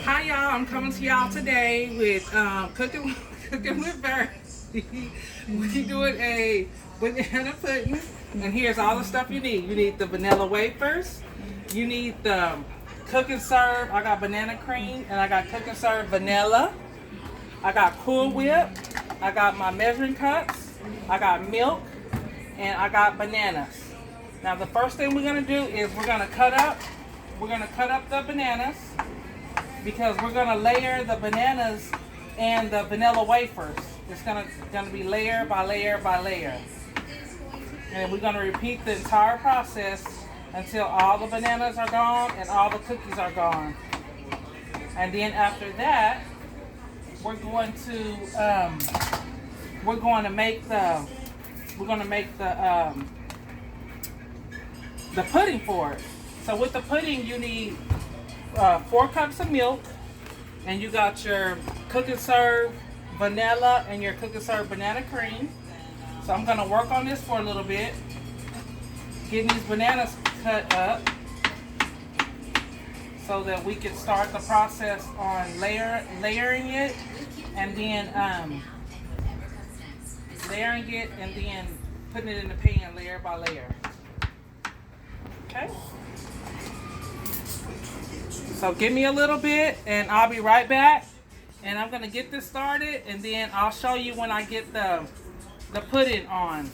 Hi y'all, I'm coming to y'all today with cooking cooking with Bertie. We doing a banana pudding, and here's all the stuff you need. You need the vanilla wafers, you need the cook and serve. I got banana cream, and I got cook and serve vanilla. I got Cool Whip, I got my measuring cups, I got milk, and I got bananas. Now the first thing we're gonna do is we're gonna cut up the bananas, because we're gonna layer the bananas and the vanilla wafers. It's gonna be layer by layer by layer. And we're gonna repeat the entire process until all the bananas are gone and all the cookies are gone. And then after that, we're going to make the pudding for it. So with the pudding, you need 4 cups of milk, and you got your cook and serve vanilla and your cook and serve banana cream. So I'm gonna work on this for a little bit, getting these bananas cut up so that we can start the process on layering it, and then layering it and then putting it in the pan layer by layer. Okay. So give me a little bit and I'll be right back, and I'm gonna get this started, and then I'll show you when I get the pudding on.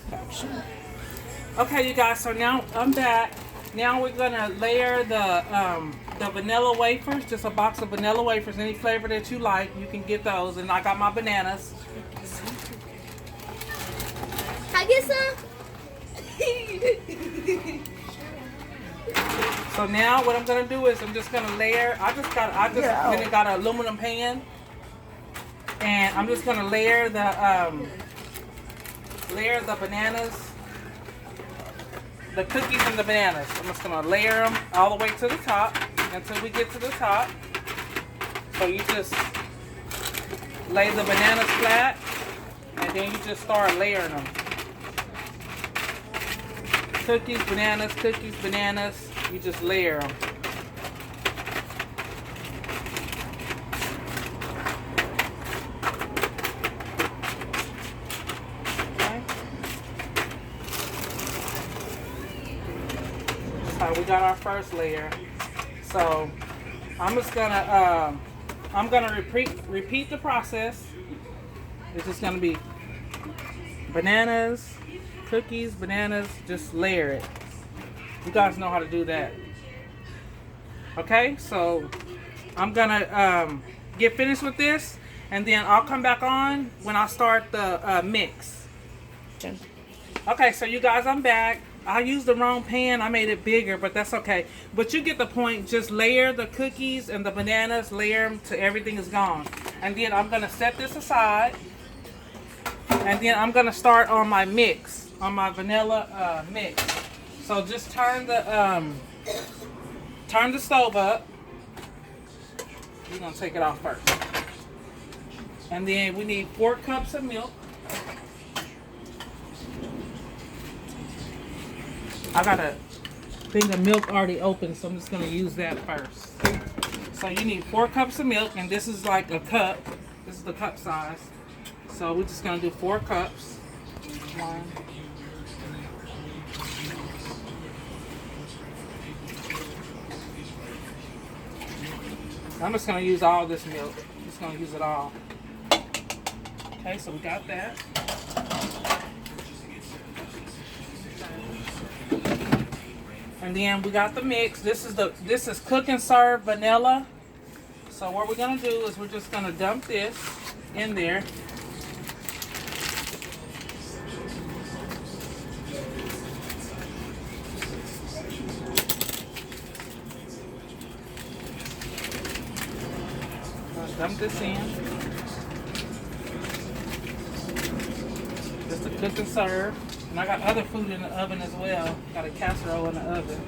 Okay, you guys, so now I'm back. Now we're gonna layer the vanilla wafers, just a box of vanilla wafers, any flavor that you like, you can get those. And I got my bananas. I get some. So now what I'm gonna do is I'm just gonna layer. I just went and got an aluminum pan, and I'm just gonna layer the bananas, the cookies and the bananas. I'm just gonna layer them all the way to the top until we get to the top. So you just lay the bananas flat, and then you just start layering them. Cookies, bananas, you just layer them. Okay. So we got our first layer. So I'm just gonna repeat the process. It's just gonna be bananas, cookies, bananas, just layer it. You guys know how to do that. Okay, so I'm gonna get finished with this, and then I'll come back on when I start the mix. Okay, so you guys, I'm back. I used the wrong pan. I made it bigger, but that's okay. But you get the point. Just layer the cookies and the bananas, layer them till everything is gone. And then I'm gonna set this aside, and then I'm gonna start on my mix, on my vanilla mix. So just turn the stove up. We're gonna take it off first. And then we need 4 cups of milk. I got a thing of milk already open, so I'm just gonna use that first. So you need 4 cups of milk, and this is like a cup. This is the cup size. So we're just gonna do 4 cups. 1. I'm just gonna use all this milk. Just gonna use it all. Okay, so we got that. And then we got the mix. This is cook and serve vanilla. So what we're gonna do is we're just gonna dump this in there. Dump this in. Just to cook and serve. And I got other food in the oven as well. Got a casserole in the oven.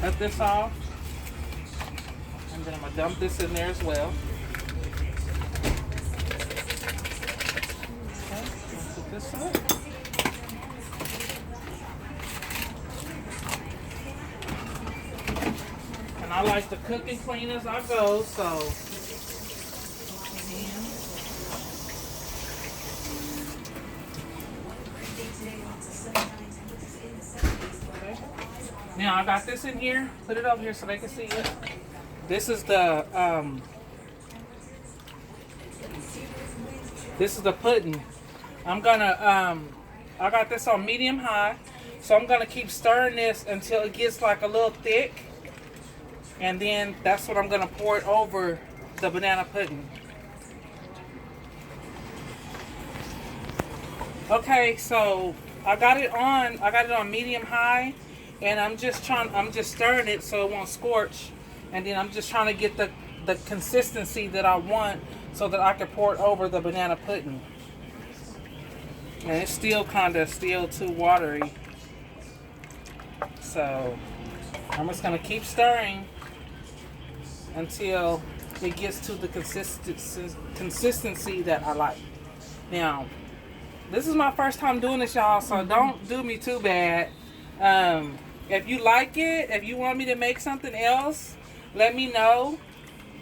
Cut this off. And then I'm gonna dump this in there as well. Okay. this up. And I like to cook and clean as I go, so. Now I got this in here. Put it over here so they can see it. This is the pudding. I'm gonna I got this on medium high, so I'm gonna keep stirring this until it gets like a little thick, and then that's what I'm gonna pour it over the banana pudding. Okay, so I got it on medium high, and I'm just stirring it so it won't scorch, and then I'm just trying to get the consistency that I want so that I can pour it over the banana pudding. And it's still too watery. So I'm just gonna keep stirring until it gets to the consistency that I like. Now, this is my first time doing this, y'all, so don't do me too bad. If you like it, if you want me to make something else, let me know.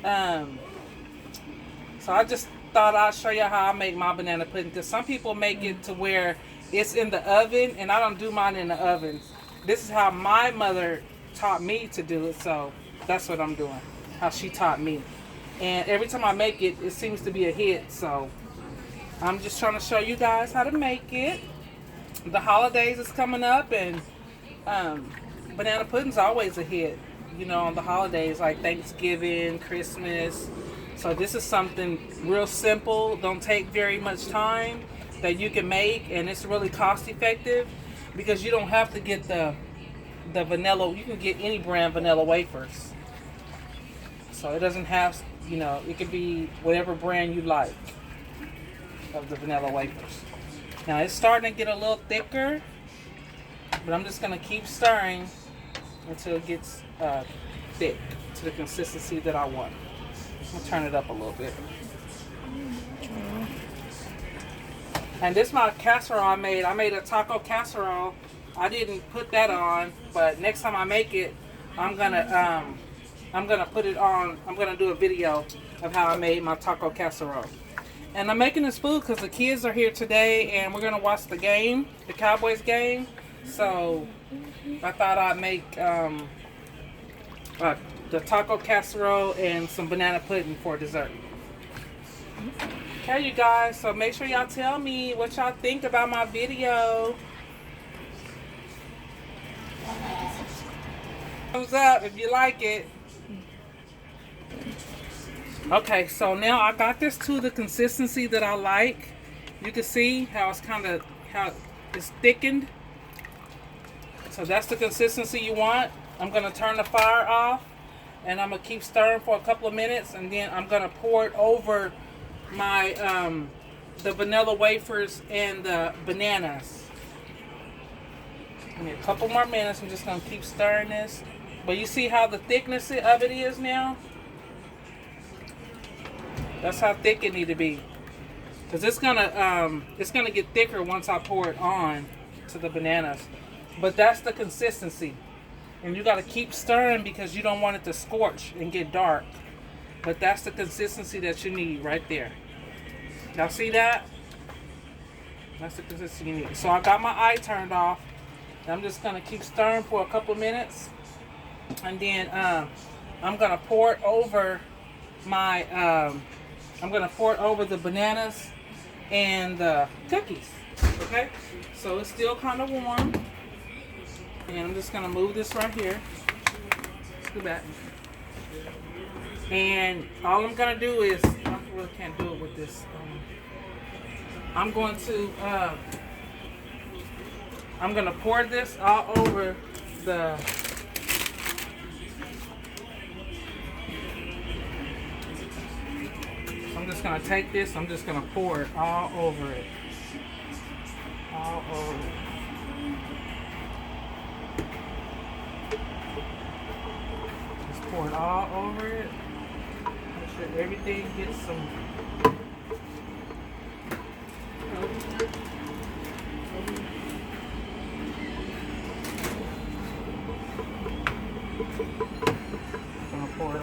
So I just thought I'd show you how I make my banana pudding, because some people make it to where it's in the oven, and I don't do mine in the oven. This is how my mother taught me to do it, so that's what I'm doing, how she taught me. And every time I make it, it seems to be a hit, so I'm just trying to show you guys how to make it. The holidays is coming up, and banana pudding's always a hit, you know, on the holidays like Thanksgiving, Christmas. So this is something real simple, don't take very much time, that you can make, and it's really cost effective because you don't have to get the vanilla. You can get any brand vanilla wafers. So it doesn't have, you know, it could be whatever brand you like of the vanilla wafers. Now it's starting to get a little thicker, but I'm just going to keep stirring until it gets thick to the consistency that I want. I'm going to turn it up a little bit. And this is my casserole I made. I made a taco casserole. I didn't put that on, but next time I make it, I'm gonna put it on. I'm gonna do a video of how I made my taco casserole. And I'm making this food because the kids are here today, and we're gonna watch the game, the Cowboys game. So I thought I'd make the taco casserole and some banana pudding for dessert. Okay, you guys, so make sure y'all tell me what y'all think about my video. Thumbs up if you like it. Okay, so now I got this to the consistency that I like. You can see how it's how it's thickened. So that's the consistency you want. I'm gonna turn the fire off, and I'm gonna keep stirring for a couple of minutes, and then I'm gonna pour it over my the vanilla wafers and the bananas. Give me a couple more minutes. I'm just gonna keep stirring this. But you see how the thickness of it is now? That's how thick it need to be. Cause it's gonna get thicker once I pour it on to the bananas. But that's the consistency. And you gotta keep stirring because you don't want it to scorch and get dark. But that's the consistency that you need right there. Y'all see that? That's the consistency you need. So I got my eye turned off. And I'm just gonna keep stirring for a couple minutes. And then I'm gonna pour it over my I'm gonna pour it over the bananas and the cookies. Okay? So it's still kind of warm. And I'm just gonna move this right here. Let's go back. And all I'm gonna do is, I really can't do it with this. I'm going to I'm gonna pour this all over the I'm just gonna take this, I'm just gonna pour it all over it. All over it. Just pour it all over it. Make sure everything gets some.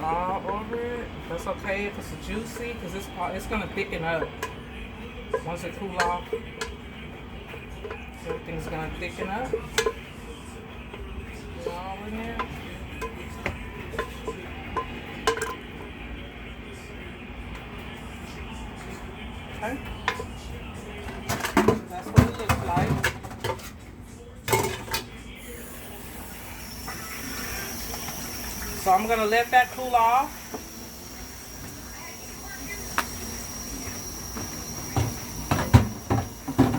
all over it. That's okay if it's juicy because it's gonna thicken up. Once it cool off, everything's gonna thicken up. It's all in there. Okay. That's what it looks like. So I'm gonna let that cool off.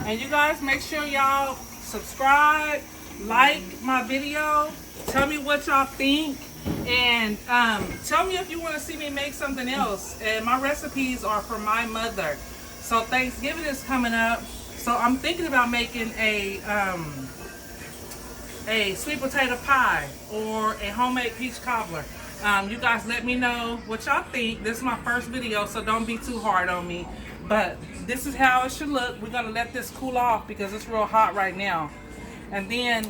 And you guys make sure y'all subscribe, like my video, tell me what y'all think, and tell me if you want to see me make something else. And my recipes are for my mother. So Thanksgiving is coming up. So I'm thinking about making a sweet potato pie or a homemade peach cobbler. You guys let me know what y'all think. This is my first video, so don't be too hard on me. But this is how it should look. We're gonna let this cool off because it's real hot right now. And then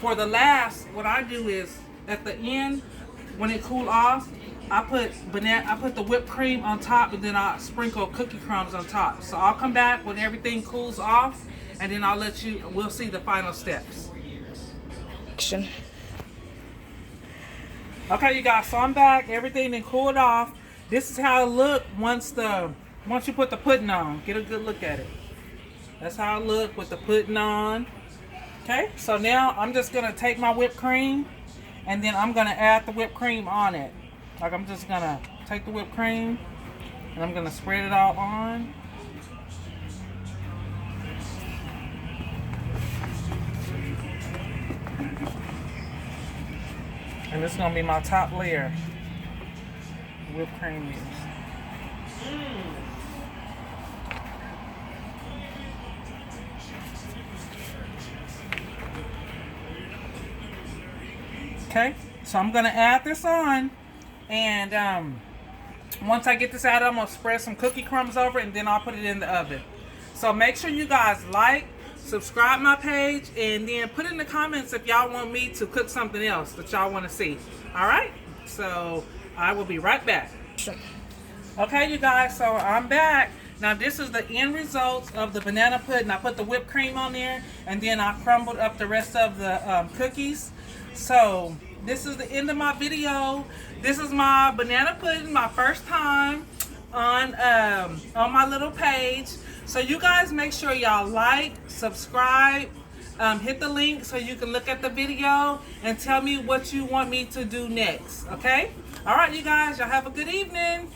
for the last, what I do is at the end, when it cool off, I put the whipped cream on top, and then I sprinkle cookie crumbs on top. So I'll come back when everything cools off, and then we'll see the final steps. Okay, you guys, so I'm back. Everything then cooled off. This is how it look once you put the pudding on. Get a good look at it. That's how it look with the pudding on. Okay, so now I'm just gonna take my whipped cream, and then I'm gonna add the whipped cream on it. Like, I'm just gonna take the whipped cream and I'm gonna spread it all on. And this is gonna be my top layer. Whipped cream is. Okay, so I'm gonna add this on, and once I get this out, I'm gonna spread some cookie crumbs over it, and then I'll put it in the oven. So make sure you guys like, subscribe my page, and then put in the comments if y'all want me to cook something else that y'all want to see. All right, so I will be right back. Okay, you guys, so I'm back. Now this is the end results of the banana pudding. I put the whipped cream on there, and then I crumbled up the rest of the cookies. So this is the end of my video. This is my banana pudding, my first time on my little page. So you guys make sure y'all like, subscribe, hit the link so you can look at the video and tell me what you want me to do next. Okay? All right, you guys, y'all have a good evening.